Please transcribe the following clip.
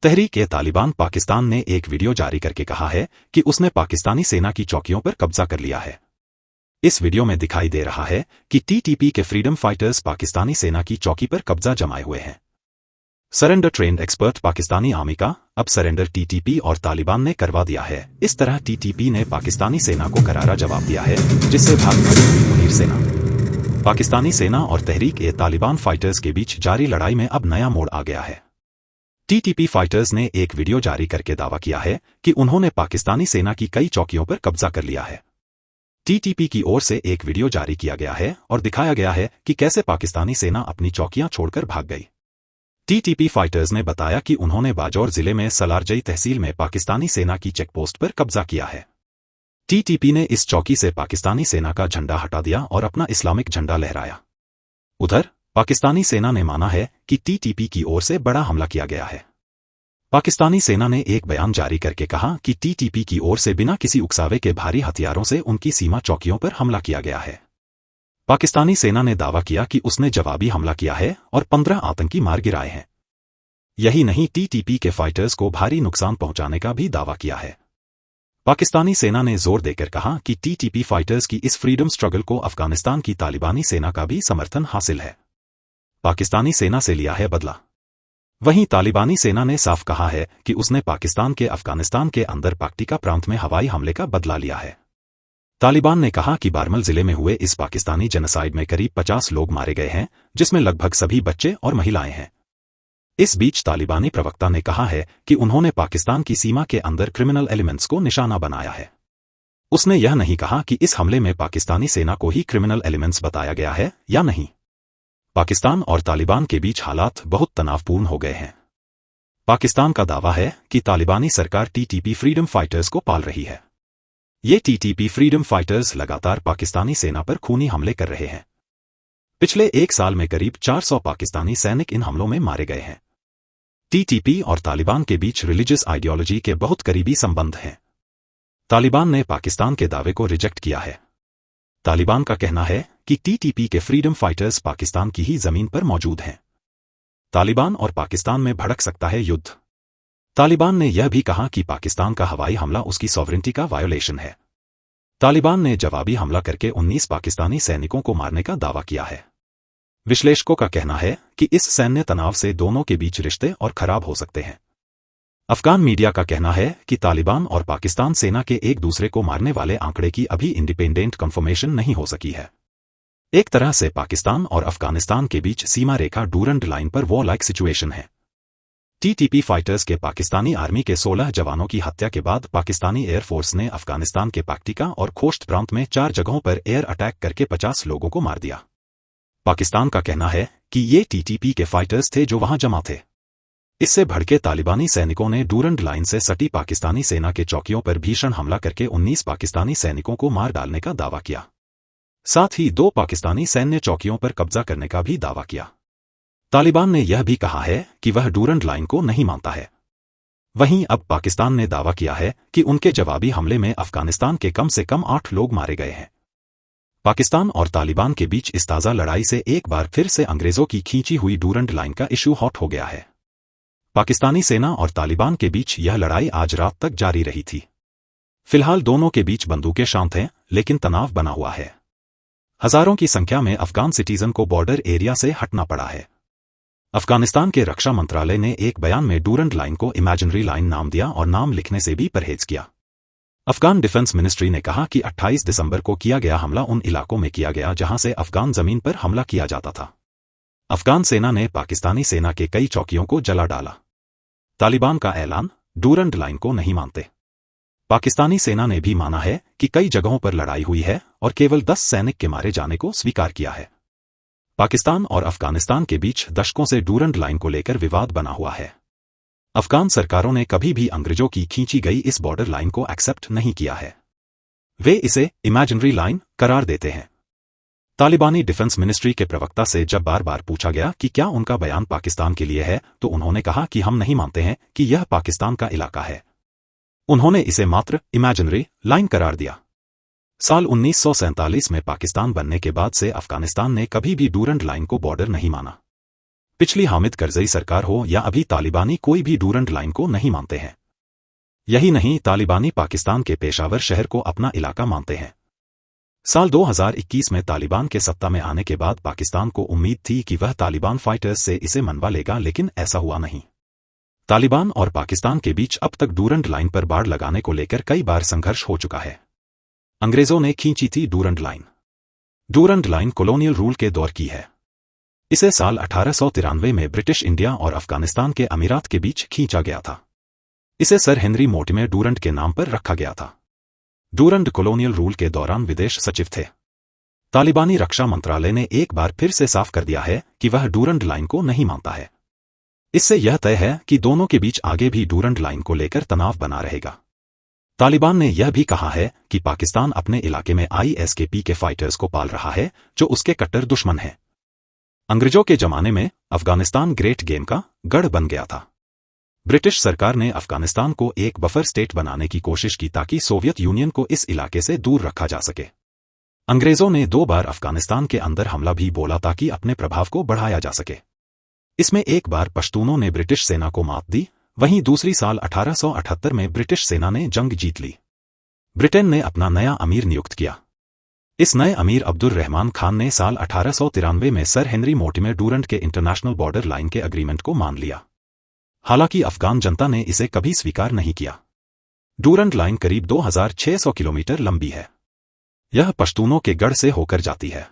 तहरीक-ए-तालिबान पाकिस्तान ने एक वीडियो जारी करके कहा है कि उसने पाकिस्तानी सेना की चौकियों पर कब्जा कर लिया है। इस वीडियो में दिखाई दे रहा है कि टीटीपी के फ्रीडम फाइटर्स पाकिस्तानी सेना की चौकी पर कब्जा जमाए हुए हैं। Surrender trend expert Pakistani army का अब सरेंडर टीटीपी और तालिबान ने करवा दिया है। इस तरह टीटीपी ने पाकिस्तानी सेना को करारा जवाब दिया है, जिससे भाग निकली मुनीर सेना। पाकिस्तानी सेना और तहरीक-ए-तालिबान फाइटर्स के बीच जारी लड़ाई में अब नया मोड़ आ गया है। टीटीपी फाइटर्स ने एक वीडियो जारी करके दावा किया है कि उन्होंने पाकिस्तानी सेना की कई चौकियों पर कब्जा कर लिया है। टीटीपी की ओर से एक वीडियो जारी किया गया है और दिखाया गया है कि कैसे पाकिस्तानी सेना अपनी चौकियां छोड़कर भाग गई। टीटीपी फाइटर्स ने बताया कि उन्होंने बाजौर जिले में सलारजई तहसील में पाकिस्तानी सेना की चेकपोस्ट पर कब्जा किया है। टीटीपी ने इस चौकी से पाकिस्तानी सेना का झंडा हटा दिया और अपना इस्लामिक झंडा लहराया। उधर पाकिस्तानी सेना ने माना है कि टीटीपी की ओर से बड़ा हमला किया गया है। पाकिस्तानी सेना ने एक बयान जारी करके कहा कि टीटीपी की ओर से बिना किसी उकसावे के भारी हथियारों से उनकी सीमा चौकियों पर हमला किया गया है। पाकिस्तानी सेना ने दावा किया कि उसने जवाबी हमला किया है और 15 आतंकी मार गिराए हैं। यही नहीं, टीटीपी के फाइटर्स को भारी नुकसान पहुंचाने का भी दावा किया है। पाकिस्तानी सेना ने जोर देकर कहा कि टीटीपी फाइटर्स की इस फ्रीडम स्ट्रगल को अफगानिस्तान की तालिबानी सेना का भी समर्थन हासिल है। पाकिस्तानी सेना से लिया है बदला। वहीं तालिबानी सेना ने साफ कहा है कि उसने पाकिस्तान के अफगानिस्तान के अंदर पक्टिका प्रांत में हवाई हमले का बदला लिया है। तालिबान ने कहा कि बारमल जिले में हुए इस पाकिस्तानी जेनोसाइड में करीब 50 लोग मारे गए हैं, जिसमें लगभग सभी बच्चे और महिलाएं हैं। इस बीच तालिबानी प्रवक्ता ने कहा है कि उन्होंने पाकिस्तान की सीमा के अंदर क्रिमिनल एलिमेंट्स को निशाना बनाया है। उसने यह नहीं कहा कि इस हमले में पाकिस्तानी सेना को ही क्रिमिनल एलिमेंट्स बताया गया है या नहीं। पाकिस्तान और तालिबान के बीच हालात बहुत तनावपूर्ण हो गए हैं। पाकिस्तान का दावा है कि तालिबानी सरकार टीटीपी फ्रीडम फाइटर्स को पाल रही है। ये टीटीपी फ्रीडम फाइटर्स लगातार पाकिस्तानी सेना पर खूनी हमले कर रहे हैं। पिछले एक साल में करीब 400 पाकिस्तानी सैनिक इन हमलों में मारे गए हैं। टीटीपी और तालिबान के बीच रिलीजियस आइडियोलॉजी के बहुत करीबी संबंध हैं। तालिबान ने पाकिस्तान के दावे को रिजेक्ट किया है। तालिबान का कहना है कि टीटीपी के फ्रीडम फाइटर्स पाकिस्तान की ही जमीन पर मौजूद हैं। तालिबान और पाकिस्तान में भड़क सकता है युद्ध। तालिबान ने यह भी कहा कि पाकिस्तान का हवाई हमला उसकी सॉवरेनिटी का वायोलेशन है। तालिबान ने जवाबी हमला करके 19 पाकिस्तानी सैनिकों को मारने का दावा किया है। विश्लेषकों का कहना है कि इस सैन्य तनाव से दोनों के बीच रिश्ते और खराब हो सकते हैं। अफगान मीडिया का कहना है कि तालिबान और पाकिस्तान सेना के एक दूसरे को मारने वाले आंकड़े की अभी इंडिपेंडेंट कंफर्मेशन नहीं हो सकी है। एक तरह से पाकिस्तान और अफगानिस्तान के बीच सीमा रेखा डूरंड लाइन पर वॉर लाइक सिचुएशन है। टीटीपी फाइटर्स के पाकिस्तानी आर्मी के 16 जवानों की हत्या के बाद पाकिस्तानी एयरफोर्स ने अफगानिस्तान के पक्टिका और खोश्त प्रांत में 4 जगहों पर एयर अटैक करके 50 लोगों को मार दिया। पाकिस्तान का कहना है कि ये टीटीपी के फाइटर्स थे जो वहां जमा थे। इससे भड़के तालिबानी सैनिकों ने डूरंड लाइन से सटी पाकिस्तानी सेना के चौकियों पर भीषण हमला करके 19 पाकिस्तानी सैनिकों को मार डालने का दावा किया। साथ ही 2 पाकिस्तानी सैन्य चौकियों पर कब्जा करने का भी दावा किया। तालिबान ने यह भी कहा है कि वह डूरंड लाइन को नहीं मानता है। वहीं अब पाकिस्तान ने दावा किया है कि उनके जवाबी हमले में अफगानिस्तान के कम से कम 8 लोग मारे गए हैं। पाकिस्तान और तालिबान के बीच इस ताज़ा लड़ाई से एक बार फिर से अंग्रेजों की खींची हुई डूरंड लाइन का इशू हॉट हो गया है। पाकिस्तानी सेना और तालिबान के बीच यह लड़ाई आज रात तक जारी रही थी। फिलहाल दोनों के बीच बंदूकें शांत हैं, लेकिन तनाव बना हुआ है। हजारों की संख्या में अफगान सिटीजन को बॉर्डर एरिया से हटना पड़ा है। अफगानिस्तान के रक्षा मंत्रालय ने एक बयान में डूरंड लाइन को इमेजिनरी लाइन नाम दिया और नाम लिखने से भी परहेज किया। अफगान डिफेंस मिनिस्ट्री ने कहा कि 28 दिसंबर को किया गया हमला उन इलाकों में किया गया जहां से अफगान जमीन पर हमला किया जाता था। अफगान सेना ने पाकिस्तानी सेना के कई चौकियों को जला डाला। तालिबान का ऐलान, डूरंड लाइन को नहीं मानते। पाकिस्तानी सेना ने भी माना है कि कई जगहों पर लड़ाई हुई है और केवल 10 सैनिक के मारे जाने को स्वीकार किया है। पाकिस्तान और अफगानिस्तान के बीच दशकों से डूरंड लाइन को लेकर विवाद बना हुआ है। अफगान सरकारों ने कभी भी अंग्रेजों की खींची गई इस बॉर्डर लाइन को एक्सेप्ट नहीं किया है। वे इसे इमेजिनरी लाइन करार देते हैं। तालिबानी डिफेंस मिनिस्ट्री के प्रवक्ता से जब बार बार पूछा गया कि क्या उनका बयान पाकिस्तान के लिए है, तो उन्होंने कहा कि हम नहीं मानते हैं कि यह पाकिस्तान का इलाका है। उन्होंने इसे मात्र इमेजिनरी लाइन करार दिया। साल 1947 में पाकिस्तान बनने के बाद से अफगानिस्तान ने कभी भी डूरंड लाइन को बॉर्डर नहीं माना। पिछली हामिद करजई सरकार हो या अभी तालिबानी कोई भी डूरंड लाइन को नहीं मानते हैं। यही नहीं, तालिबानी पाकिस्तान के पेशावर शहर को अपना इलाका मानते हैं। साल 2021 में तालिबान के सत्ता में आने के बाद पाकिस्तान को उम्मीद थी कि वह तालिबान फाइटर्स से इसे मनवा लेगा, लेकिन ऐसा हुआ नहीं। तालिबान और पाकिस्तान के बीच अब तक डूरंड लाइन पर बाड़ लगाने को लेकर कई बार संघर्ष हो चुका है। अंग्रेजों ने खींची थी Durand line. Durand line colonial rule के दौर की है। इसे साल 1893 में ब्रिटिश इंडिया और अफगानिस्तान के अमीरात के बीच खींचा गया था। इसे सर हेनरी मोर्टिमर डूरंड के नाम पर रखा गया था। डूरंड कॉलोनियल रूल के दौरान विदेश सचिव थे। तालिबानी रक्षा मंत्रालय ने एक बार फिर से साफ कर दिया है कि वह डूरंड लाइन को नहीं मानता है। इससे यह तय है कि दोनों के बीच आगे भी डूरंड लाइन को लेकर तनाव बना रहेगा। तालिबान ने यह भी कहा है कि पाकिस्तान अपने इलाके में ISKP के फाइटर्स को पाल रहा है, जो उसके कट्टर दुश्मन हैं। अंग्रेजों के जमाने में अफगानिस्तान ग्रेट गेम का गढ़ बन गया था। ब्रिटिश सरकार ने अफगानिस्तान को एक बफर स्टेट बनाने की कोशिश की ताकि सोवियत यूनियन को इस इलाके से दूर रखा जा सके। अंग्रेजों ने 2 बार अफगानिस्तान के अंदर हमला भी बोला ताकि अपने प्रभाव को बढ़ाया जा सके। इसमें एक बार पश्तूनों ने ब्रिटिश सेना को मात दी, वहीं दूसरी साल 1878 में ब्रिटिश सेना ने जंग जीत ली। ब्रिटेन ने अपना नया अमीर नियुक्त किया। इस नए अमीर अब्दुल रहमान खान ने साल 1893 में सर हेनरी मोर्टिमर डूरंड के इंटरनेशनल बॉर्डर लाइन के एग्रीमेंट को मान लिया। हालांकि अफगान जनता ने इसे कभी स्वीकार नहीं किया। डूरंड लाइन करीब 2600 किलोमीटर लंबी है। यह पश्तूनों के गढ़ से होकर जाती है।